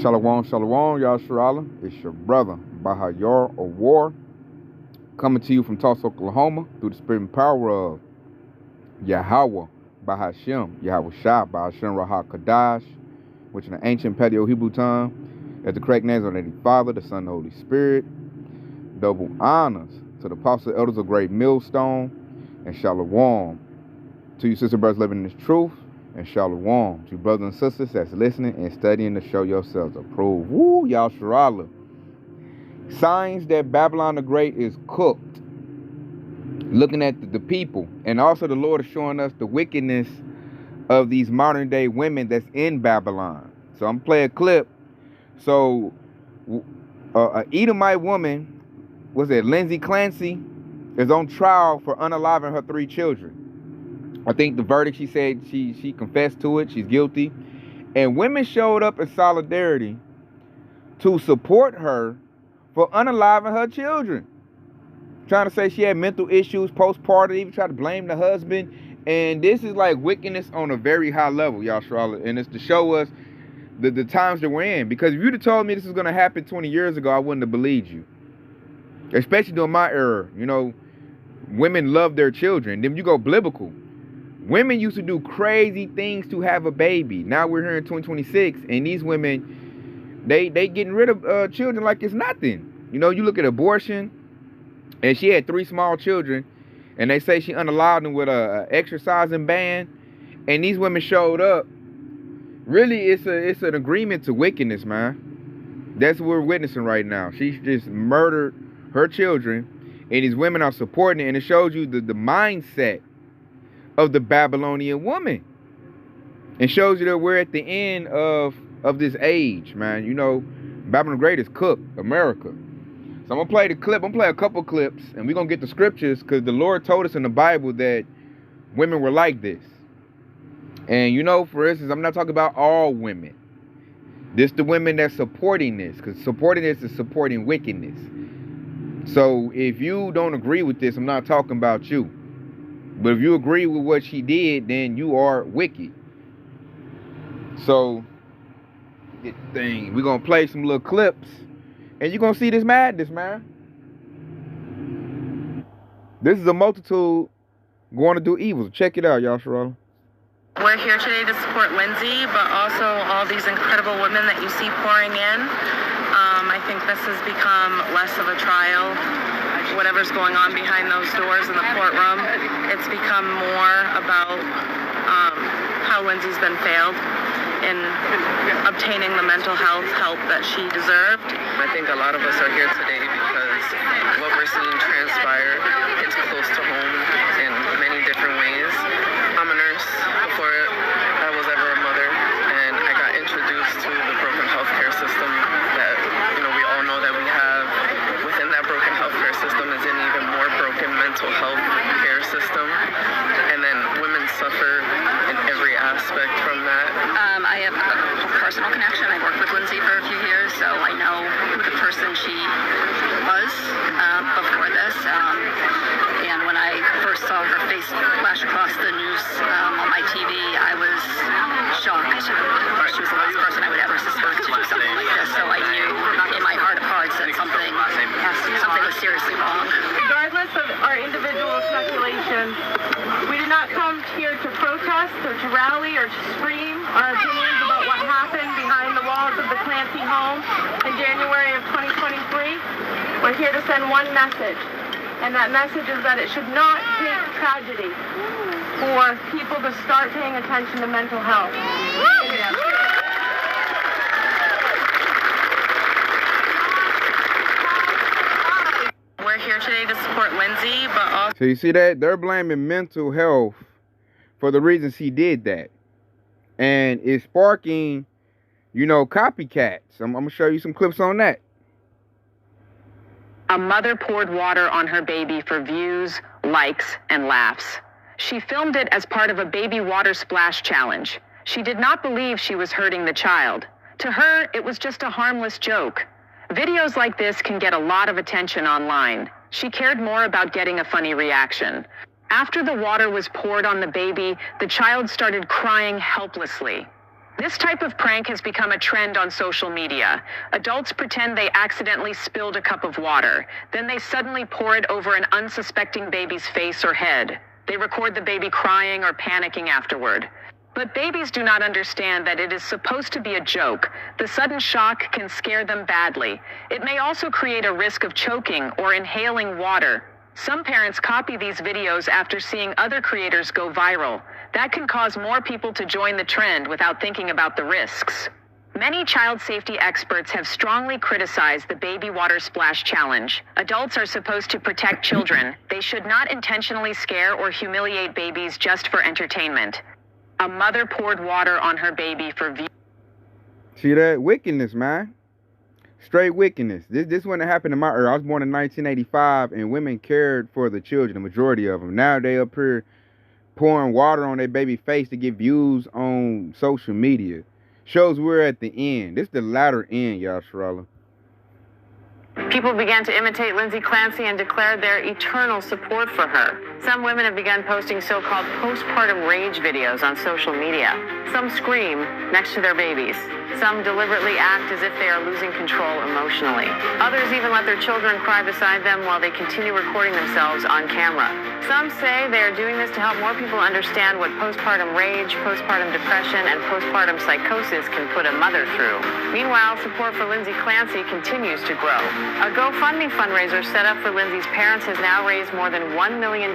Shalom, shalom, Yasharala. It's your brother, Bahayar or War, coming to you from Tulsa, Oklahoma, through the spirit and power of Yahweh, Bahashem, Yahweh Shah, Bahashem Raha Kadash, which in the ancient Paleo Hebrew tongue, as the correct names are the Father, the Son, and the Holy Spirit. Double honors to the apostles, elders of Great Millstone, and shalom to you sister brothers living in this truth, and shalom to brothers and sisters that's listening and studying to show yourselves approved. Woo, Yasharala. Signs that Babylon the Great is cooked. Looking at the people, and also the Lord is showing us the wickedness of these modern day women that's in Babylon. So I'm playing a clip. So an Edomite woman, was it Lindsay Clancy, is on trial for unaliving her 3 children. I think the verdict, she said she confessed to it. She's guilty. And women showed up in solidarity to support her for unaliving her children. Trying to say she had mental issues, postpartum, even tried to blame the husband. And this is like wickedness on a very high level, y'all, Charlotte. And it's to show us the times that we're in. Because if you'd have told me this was going to happen 20 years ago, I wouldn't have believed you. Especially during my era. You know, women love their children. Then you go biblical. Women used to do crazy things to have a baby. Now we're here in 2026, and these women, they getting rid of children like it's nothing. You know, you look at abortion, and she had 3 small children, and they say she unallowed them with a exercising ban, and these women showed up. Really, it's an agreement to wickedness, man. That's what we're witnessing right now. She's just murdered her children, and these women are supporting it, and it shows you the mindset of the Babylonian woman. It shows you that we're at the end of this age, man. You know, Babylon the Great is cooked, America. So I'm going to play the clip. I'm going to play a couple clips, and we're going to get the scriptures, because the Lord told us in the Bible that women were like this. And, you know, for instance, I'm not talking about all women. This the women that's supporting this, because supporting this is supporting wickedness. So if you don't agree with this, I'm not talking about you. But if you agree with what she did, then you are wicked. So, we're going to play some little clips. And you're going to see this madness, man. This is a multitude going to do evil. Check it out, y'all, Sharala. We're here today to support Lindsay, but also all these incredible women that you see pouring in. I think this has become less of a trial. Whatever's going on behind those doors in the courtroom, it's become more about how Lindsay's been failed in obtaining the mental health help that she deserved. I think a lot of us are here today because what we're seeing transpire, it's close to home in many different ways. I'm a nurse before I was ever a mother, and I got introduced to the broken healthcare system that, you know, we all know that we have. Within that broken healthcare system is an even more broken mental health care system, and then women suffer in every aspect from that. I have a personal connection. I worked with Lindsay for a few years, so I know who the person she was before this. And when I first saw her face flash across the news on my TV, I was shocked. She was the last person I would ever suspect to do something like this, so I knew in my heart of hearts that something was seriously wrong. Regardless of our individual speculation, we did not come here to protest or to rally or to scream our opinions about what happened behind the walls of the Clancy home in January of 2023. We're here to send one message, and that message is that it should not take tragedy for people to start paying attention to mental health. We're here today to support Lindsay, but also... So you see that? They're blaming mental health for the reasons he did that. And it's sparking, you know, copycats. I'm going to show you some clips on that. A mother poured water on her baby for views, likes, and laughs. She filmed it as part of a baby water splash challenge. She did not believe she was hurting the child. To her, it was just a harmless joke. Videos like this can get a lot of attention online. She cared more about getting a funny reaction. After the water was poured on the baby, the child started crying helplessly. This type of prank has become a trend on social media. Adults pretend they accidentally spilled a cup of water. Then they suddenly pour it over an unsuspecting baby's face or head. They record the baby crying or panicking afterward. But babies do not understand that it is supposed to be a joke. The sudden shock can scare them badly. It may also create a risk of choking or inhaling water. Some parents copy these videos after seeing other creators go viral. That can cause more people to join the trend without thinking about the risks. Many child safety experts have strongly criticized the baby water splash challenge. Adults are supposed to protect children. They should not intentionally scare or humiliate babies just for entertainment. A mother poured water on her baby for view. See that? Wickedness, man. Straight wickedness. This wouldn't happen in my era. I was born in 1985, and women cared for the children, the majority of them. Now they up here pouring water on their baby face to get views on social media. Shows we're at the end. This is the latter end, y'all, Sherella. People began to imitate Lindsay Clancy and declared their eternal support for her. Some women have begun posting so-called postpartum rage videos on social media. Some scream next to their babies. Some deliberately act as if they are losing control emotionally. Others even let their children cry beside them while they continue recording themselves on camera. Some say they are doing this to help more people understand what postpartum rage, postpartum depression, and postpartum psychosis can put a mother through. Meanwhile, support for Lindsay Clancy continues to grow. A GoFundMe fundraiser set up for Lindsay's parents has now raised more than $1 million,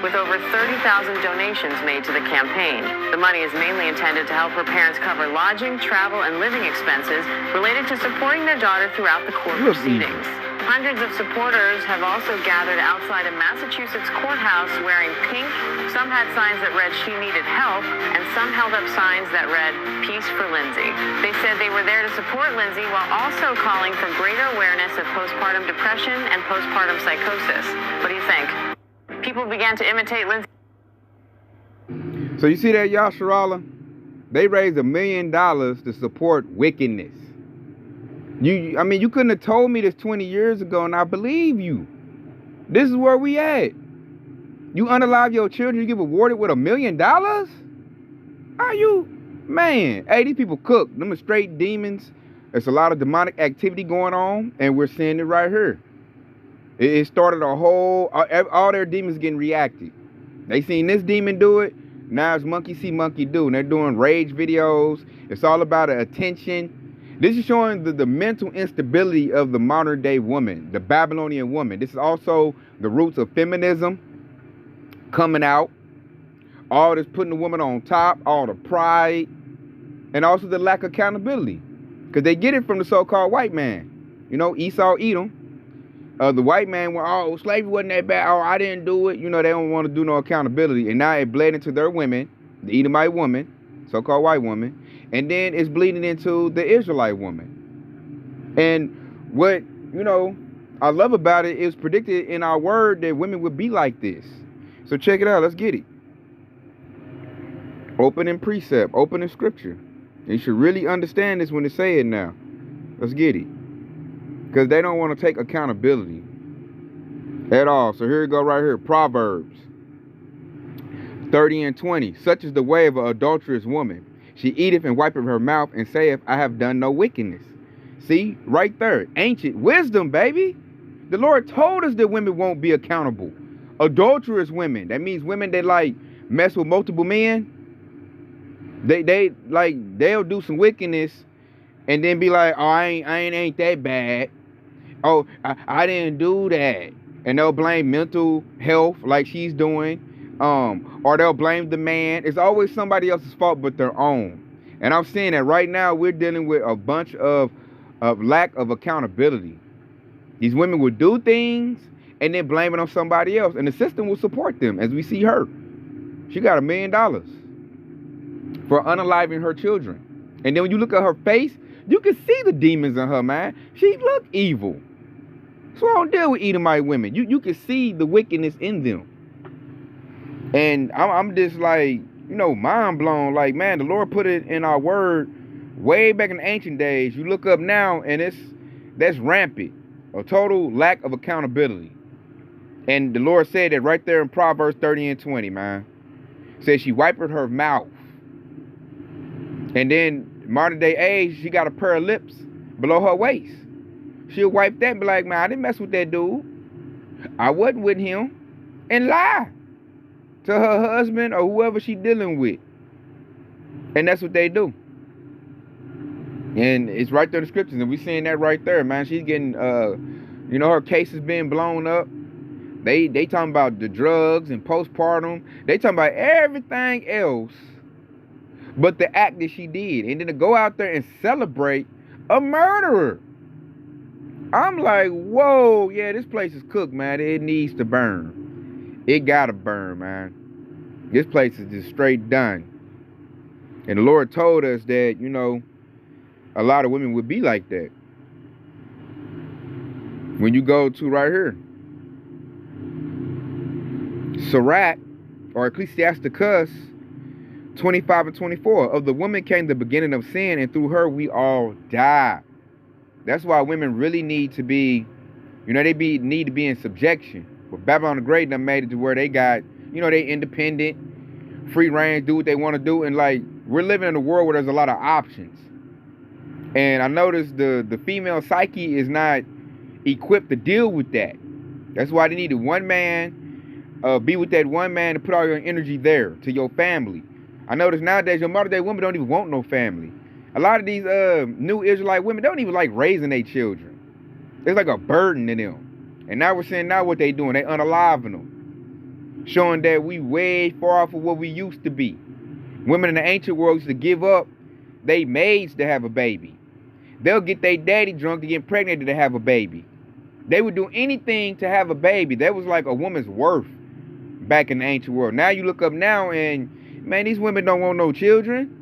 with over 30,000 donations made to the campaign. The money is mainly intended to help her parents cover lodging, travel, and living expenses related to supporting their daughter throughout the court proceedings. Hundreds of supporters have also gathered outside a Massachusetts courthouse wearing pink. Some had signs that read "She needed help," and some held up signs that read "Peace for Lindsay." They said they were there to support Lindsay while also calling for greater awareness of postpartum depression and postpartum psychosis. What do you think? People began to imitate Lindsay. So you see that, y'all, Sherella? They raised $1 million to support wickedness. I mean, you couldn't have told me this 20 years ago, and I believe you. This is where we at. You unalive your children, you get rewarded with $1 million? Are you? Man, hey, these people cook. Them are straight demons. There's a lot of demonic activity going on, and we're seeing it right here. It started all their demons getting reacted. They seen this demon do it. Now it's monkey see, monkey do. And they're doing rage videos. It's all about attention. This is showing the mental instability of the modern day woman, the Babylonian woman. This is also the roots of feminism coming out. All this putting the woman on top, all the pride, and also the lack of accountability. Because they get it from the so-called white man. You know, Esau, Edom. The white man went, oh, slavery wasn't that bad. Oh, I didn't do it. You know, they don't want to do no accountability. And now it bled into their women, the Edomite woman, so-called white woman. And then it's bleeding into the Israelite woman. And what, you know, I love about it is predicted in our word that women would be like this. So check it out. Let's get it. Open in precept. Open in scripture. You should really understand this when they say it now. Let's get it. Because they don't want to take accountability at all. So here we go right here. Proverbs 30 and 20. Such is the way of an adulterous woman. She eateth and wipeth her mouth and saith, I have done no wickedness. See, right there. Ancient wisdom, baby. The Lord told us that women won't be accountable. Adulterous women. That means women that like mess with multiple men. They'll do some wickedness and then be like, oh, I ain't that bad. Oh, I didn't do that. And they'll blame mental health like she's doing. Or they'll blame the man. It's always somebody else's fault but their own. And I'm saying that right now we're dealing with a bunch of lack of accountability. These women will do things and then blame it on somebody else. And the system will support them, as we see her. She got $1 million for unaliving her children. And then when you look at her face, you can see the demons in her, man. She look evil. So I don't deal with Edomite women. You can see the wickedness in them. And I'm just like, you know, mind blown. Like, man, the Lord put it in our word way back in the ancient days. You look up now and that's rampant. A total lack of accountability. And the Lord said that right there in Proverbs 30 and 20, man. Said she wiped her mouth. And then modern day age, she got a pair of lips below her waist. She'll wipe that and be like, man, I didn't mess with that dude. I wasn't with him. And lie to her husband or whoever she dealing with. And that's what they do. And it's right there in the scriptures. And we seeing that right there, man. She's getting, her case is being blown up. They talking about the drugs and postpartum. They talking about everything else but the act that she did. And then to go out there and celebrate a murderer. I'm like, whoa, yeah, this place is cooked, man. It needs to burn. It gotta burn, man. This place is just straight done. And the Lord told us that, a lot of women would be like that. When you go to right here, Sirach, or Ecclesiasticus 25 and 24, of the woman came the beginning of sin, and through her we all die. That's why women really need to be, need to be in subjection. But Babylon the Great done made it to where they got, they independent, free range, do what they want to do. And like, we're living in a world where there's a lot of options. And I noticed the female psyche is not equipped to deal with that. That's why they needed one man, be with that one man to put all your energy there to your family. I notice nowadays your modern day women don't even want no family. A lot of these new Israelite women don't even like raising their children. It's like a burden to them. And now we're seeing now what they doing. They unaliving them. Showing that we way far off of what we used to be. Women in the ancient world used to give up they maids to have a baby. They'll get their daddy drunk to get impregnated to have a baby. They would do anything to have a baby. That was like a woman's worth back in the ancient world. Now you look up now and, man, these women don't want no children.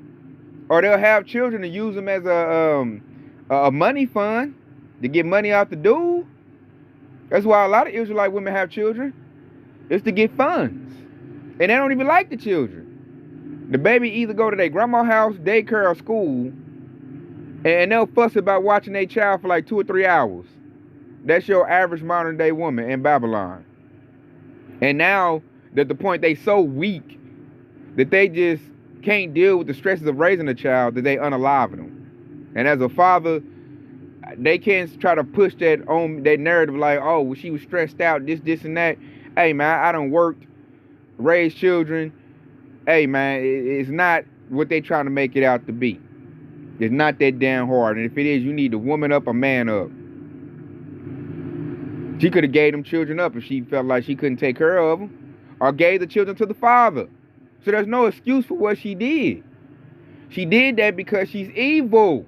Or they'll have children and use them as a money fund to get money out the dude. That's why a lot of Israelite women have children. It's to get funds. And they don't even like the children. The baby either go to their grandma's house, daycare, or school, and they'll fuss about watching their child for like 2 or 3 hours. That's your average modern day woman in Babylon. And now, at the point they so weak that they just can't deal with the stresses of raising a child, that they unalive them. And as a father, they can't try to push that on that narrative like, oh, well, she was stressed out, this, and that. Hey, man, I done worked, raised children. Hey, man, it's not what they trying to make it out to be. It's not that damn hard. And if it is, you need to woman up, a man up. She could have gave them children up if she felt like she couldn't take care of them. Or gave the children to the father. So there's no excuse for what she did. She did that because she's evil.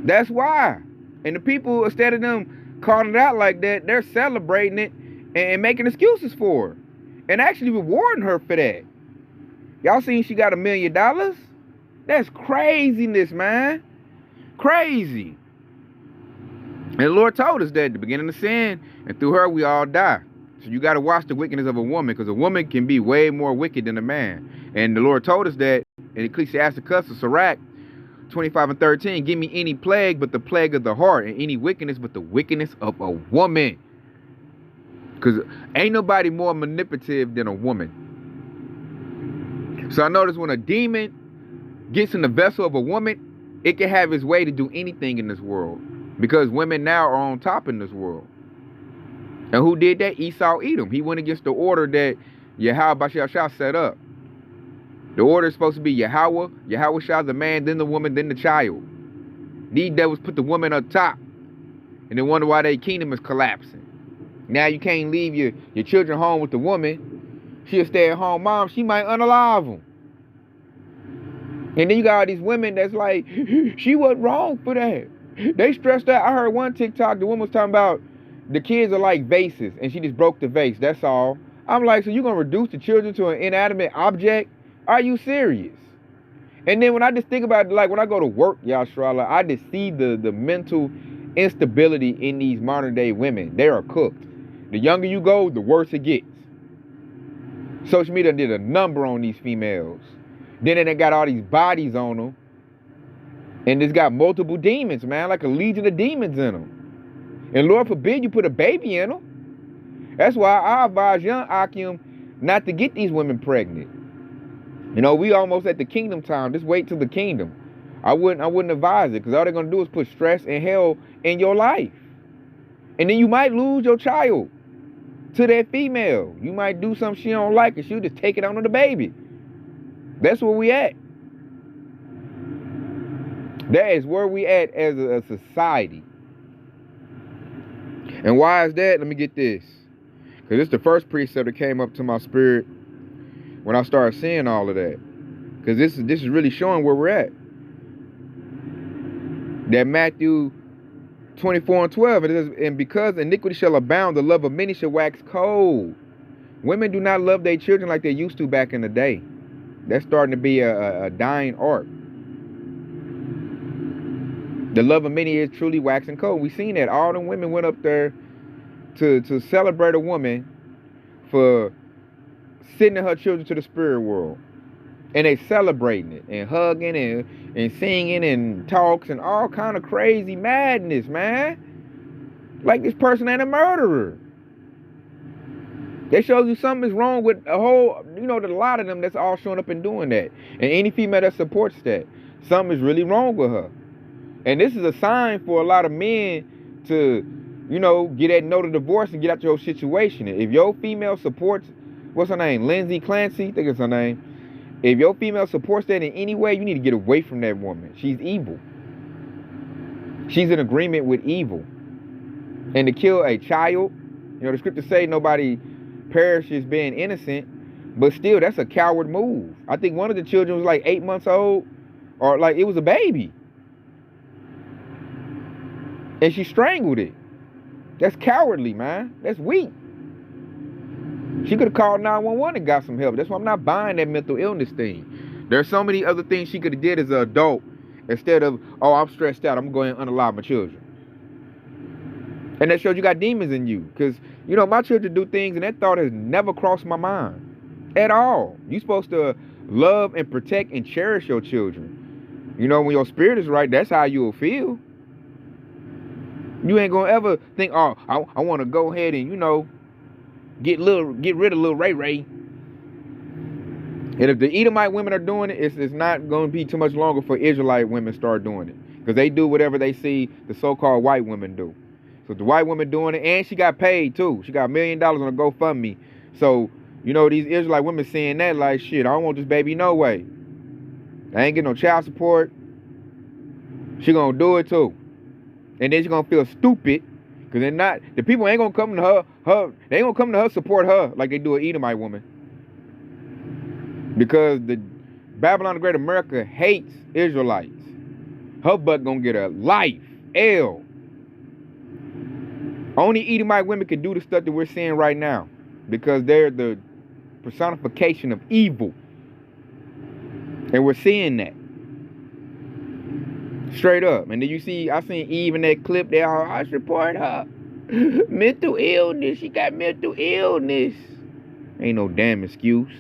That's why. And the people, instead of them calling it out like that, they're celebrating it and making excuses for her. And actually rewarding her for that. Y'all seen she got $1 million? That's craziness, man. Crazy. And the Lord told us that at the beginning of sin, and through her we all die. So you got to watch the wickedness of a woman, because a woman can be way more wicked than a man. And the Lord told us that in Ecclesiasticus, Sirach 25 and 13, give me any plague but the plague of the heart, and any wickedness but the wickedness of a woman. Because ain't nobody more manipulative than a woman. So I notice when a demon gets in the vessel of a woman, it can have its way to do anything in this world. Because women now are on top in this world. And who did that? Esau Edom. He went against the order that Yahweh Shah set up. The order is supposed to be Yahweh Shah, the man, then the woman, then the child. These devils put the woman up top. And they wonder why their kingdom is collapsing. Now you can't leave your children home with the woman. She'll stay at home mom. She might unalive them. And then you got all these women that's like, she wasn't wrong for that. They stressed out. I heard one TikTok, the woman was talking about the kids are like vases, and she just broke the vase. That's all. I'm like, so you're going to reduce the children to an inanimate object? Are you serious? And then when I just think about it, like when I go to work, Yashrala, I just see the mental instability in these modern day women. They are cooked. The younger you go, the worse it gets. Social media did a number on these females. Then they got all these bodies on them. And it's got multiple demons, man, like a legion of demons in them. And Lord forbid you put a baby in them. That's why I advise young Akim not to get these women pregnant. You know, we almost at the kingdom time. Just wait till the kingdom. I wouldn't advise it, because all they're gonna do is put stress and hell in your life. And then you might lose your child to that female. You might do something she don't like, and she'll just take it out on the baby. That's where we at. That is where we at as a society. And why is that? Let me get this. Because it's the first precept that came up to my spirit when I started seeing all of that. Because this is really showing where we're at. That Matthew 24:12, it says, and because iniquity shall abound, the love of many shall wax cold. Women do not love their children like they used to back in the day. That's starting to be a dying art. The love of many is truly waxing cold. We seen that. All them women went up there to celebrate a woman for sending her children to the spirit world. And they celebrating it and hugging and singing and talks and all kind of crazy madness, man. Like this person ain't a murderer. That shows you something is wrong with a whole, you know, a lot of them that's all showing up and doing that. And any female that supports that, something is really wrong with her. And this is a sign for a lot of men to, you know, get that note of divorce and get out your situation. If your female supports, what's her name? Lindsay Clancy, I think it's her name. If your female supports that in any way, you need to get away from that woman. She's evil. She's in agreement with evil. And to kill a child, you know, the scriptures say nobody perishes being innocent, but still, that's a coward move. I think one of the children was like 8 months old, or like it was a baby. And she strangled it. That's cowardly, man. That's weak. She could have called 911 and got some help. That's why I'm not buying that mental illness thing. There's so many other things she could have did as an adult instead of, oh, I'm stressed out, I'm going to unalive my children. And that shows you got demons in you. Because, you know, my children do things and that thought has never crossed my mind at all. You're supposed to love and protect and cherish your children. You know, when your spirit is right, that's how you'll feel. You ain't going to ever think, oh, I want to go ahead and, you know, get rid of little Ray Ray. And if the Edomite women are doing it, it's not going to be too much longer for Israelite women start doing it. Because they do whatever they see the so-called white women do. So the white women doing it, and she got paid too. She got $1 million on a GoFundMe. So, you know, these Israelite women seeing that like, shit, I don't want this baby no way. I ain't getting no child support. She gonna do it too. And then she gonna feel stupid. Because they're not, the people ain't gonna come to her, they ain't gonna come to her, support her like they do an Edomite woman. Because the Babylon the Great America hates Israelites. Her butt gonna get a life. L. Only Edomite women can do the stuff that we're seeing right now. Because they're the personification of evil. And we're seeing that. Straight up. And then you see, I seen Eve in that clip there. I support her. Mental illness. She got mental illness. Ain't no damn excuse.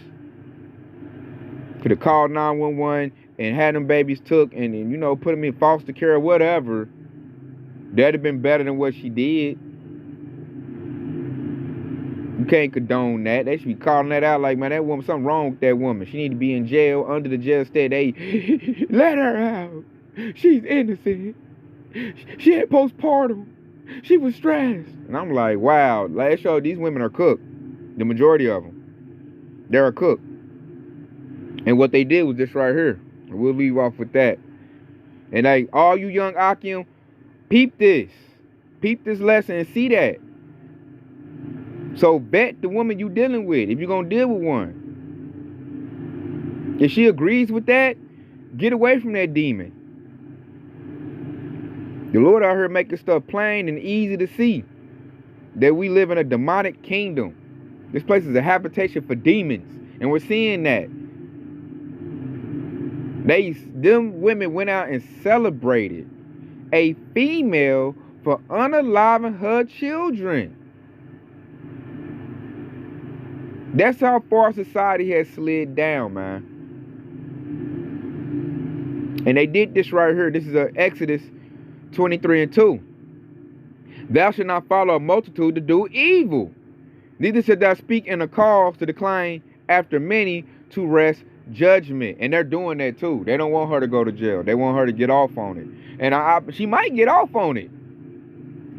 Could have called 911 and had them babies took and you know, put them in foster care or whatever. That'd have been better than what she did. You can't condone that. They should be calling that out like, man, that woman, something wrong with that woman. She need to be in jail, under the jail state. They let her out. She's innocent. She had postpartum. She was stressed. And I'm like, wow. Last show, these women are cooked. The majority of them. They're a cook. And what they did was this right here. And we'll leave off with that. And like, all you young Akim, peep this. Peep this lesson and see that. So vet the woman you dealing with if you're going to deal with one. If she agrees with that, get away from that demon. The Lord out here making stuff plain and easy to see. That we live in a demonic kingdom. This place is a habitation for demons. And we're seeing that. Them women went out and celebrated a female for unaliving her children. That's how far society has slid down, man. And they did this right here. This is Exodus 23:2. Thou shalt not follow a multitude to do evil. Neither should thou speak in a cause to decline after many to rest judgment. And they're doing that too. They don't want her to go to jail. They want her to get off on it. And she might get off on it.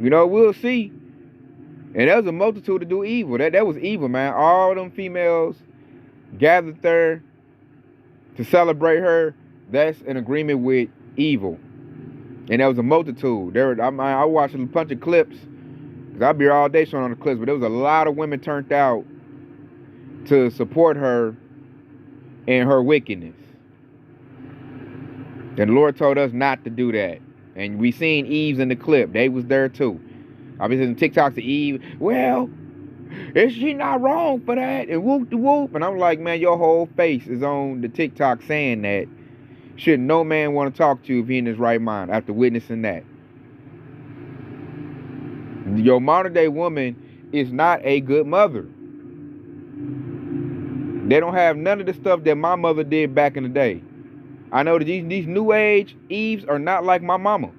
You know, we'll see. And there was a multitude to do evil. That was evil, man. All them females gathered there to celebrate her. That's an agreement with evil. And there was a multitude. I watched a bunch of clips. Because I'll be here all day showing on the clips. But there was a lot of women turned out to support her and her wickedness. And the Lord told us not to do that. And we seen Eve's in the clip. They was there too. I've been seeing TikToks of Eve. Well, is she not wrong for that? And whoop de whoop. And I'm like, man, your whole face is on the TikTok saying that. Should no man want to talk to you if he in his right mind after witnessing that? Your modern day woman is not a good mother. They don't have none of the stuff that my mother did back in the day. I know that these new age Eves are not like my mama.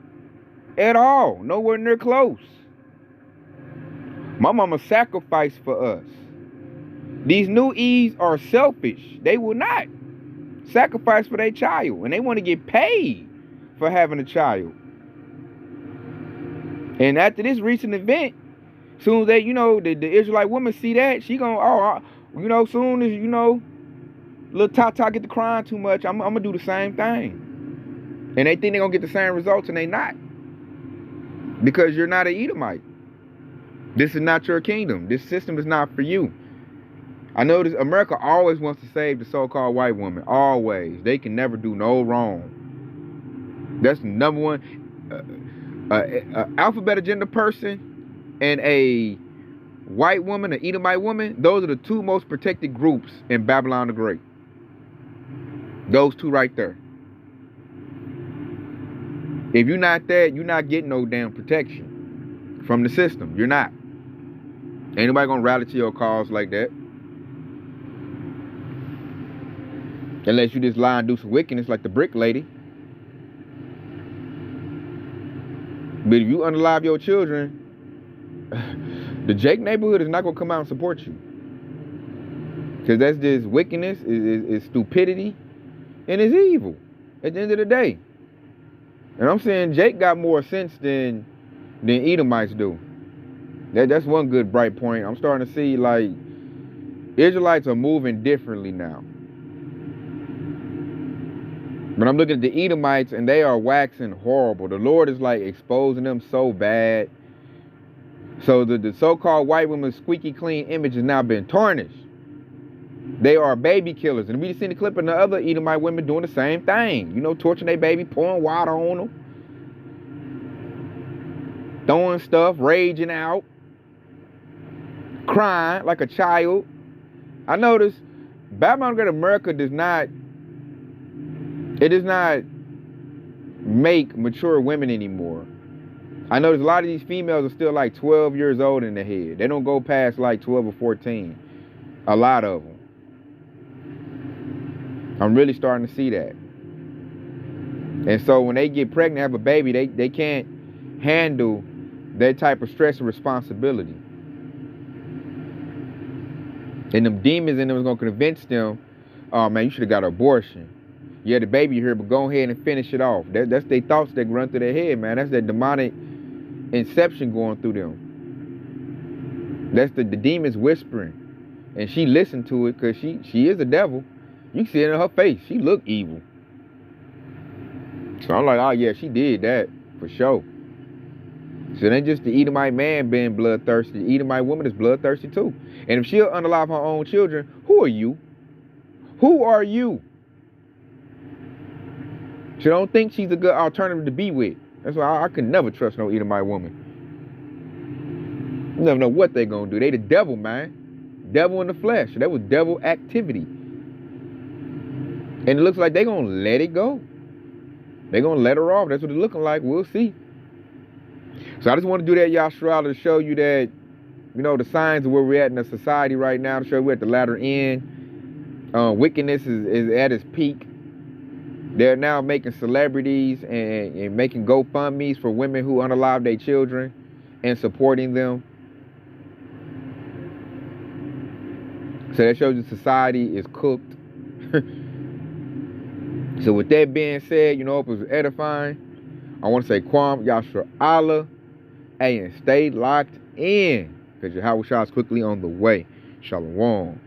At all. Nowhere near close. My mama sacrificed for us. These new Eves are selfish. They will not sacrifice for their child. And they want to get paid for having a child. And after this recent event, soon as they, the Israelite woman see that, she gonna, soon as, little Tata get to crying too much, I'm gonna do the same thing. And they think they're gonna get the same results, and they not. Because you're not an Edomite. This is not your kingdom. This system is not for you. I know this, America always wants to save the so-called white woman. Always. They can never do no wrong. That's the number one. Alphabet agenda person and a white woman, an Edomite woman, those are the two most protected groups in Babylon the Great. Those two right there. If you're not that, you're not getting no damn protection from the system. You're not. Ain't nobody gonna rally to your cause like that. Unless you just lie and do some wickedness like the brick lady. But if you unalive your children, the Jake neighborhood is not going to come out and support you. Because that's just wickedness, is stupidity, and it's evil at the end of the day. And I'm saying Jake got more sense than Edomites do. That's one good bright point. I'm starting to see, like, Israelites are moving differently now. But I'm looking at the Edomites, and they are waxing horrible. The Lord is, like, exposing them so bad. So the so-called white woman's squeaky clean image has now been tarnished. They are baby killers. And we just seen the clip of the other Edomite women doing the same thing. Torturing their baby, pouring water on them. Throwing stuff, raging out. Crying like a child. I noticed Babylon Great America does not make mature women anymore. I notice a lot of these females are still like 12 years old in the head. They don't go past like 12 or 14. A lot of them. I'm really starting to see that. And so when they get pregnant, have a baby, they can't handle that type of stress and responsibility. And them demons in them is going to convince them, oh man, you should have got an abortion. You had a baby here, but go ahead and finish it off. That's their thoughts that run through their head, man. That's that demonic inception going through them. That's the demons whispering. And she listened to it because she is a devil. You can see it in her face. She look evil. So I'm like, oh yeah, she did that for sure. So it ain't just the Edomite man being bloodthirsty. The Edomite woman is bloodthirsty too. And if she'll unalive her own children, who are you? Who are you? She don't think she's a good alternative to be with. That's why I could never trust no Edomite woman. You never know what they gonna do. They the devil, man. Devil in the flesh. That was devil activity. And it looks like they gonna let it go. They gonna let her off. That's what it's looking like. We'll see. So I just want to do that, Yashara, to show you that, the signs of where we're at in the society right now, to show you we're at the latter end. Wickedness is at its peak. They're now making celebrities and making GoFundMes for women who unalive their children and supporting them. So that shows you society is cooked. So with that being said, you know, hope it was edifying. I want to say Kwam Yashra Allah. Hey, and stay locked in, because Yahweh Shah is quickly on the way. Shalom.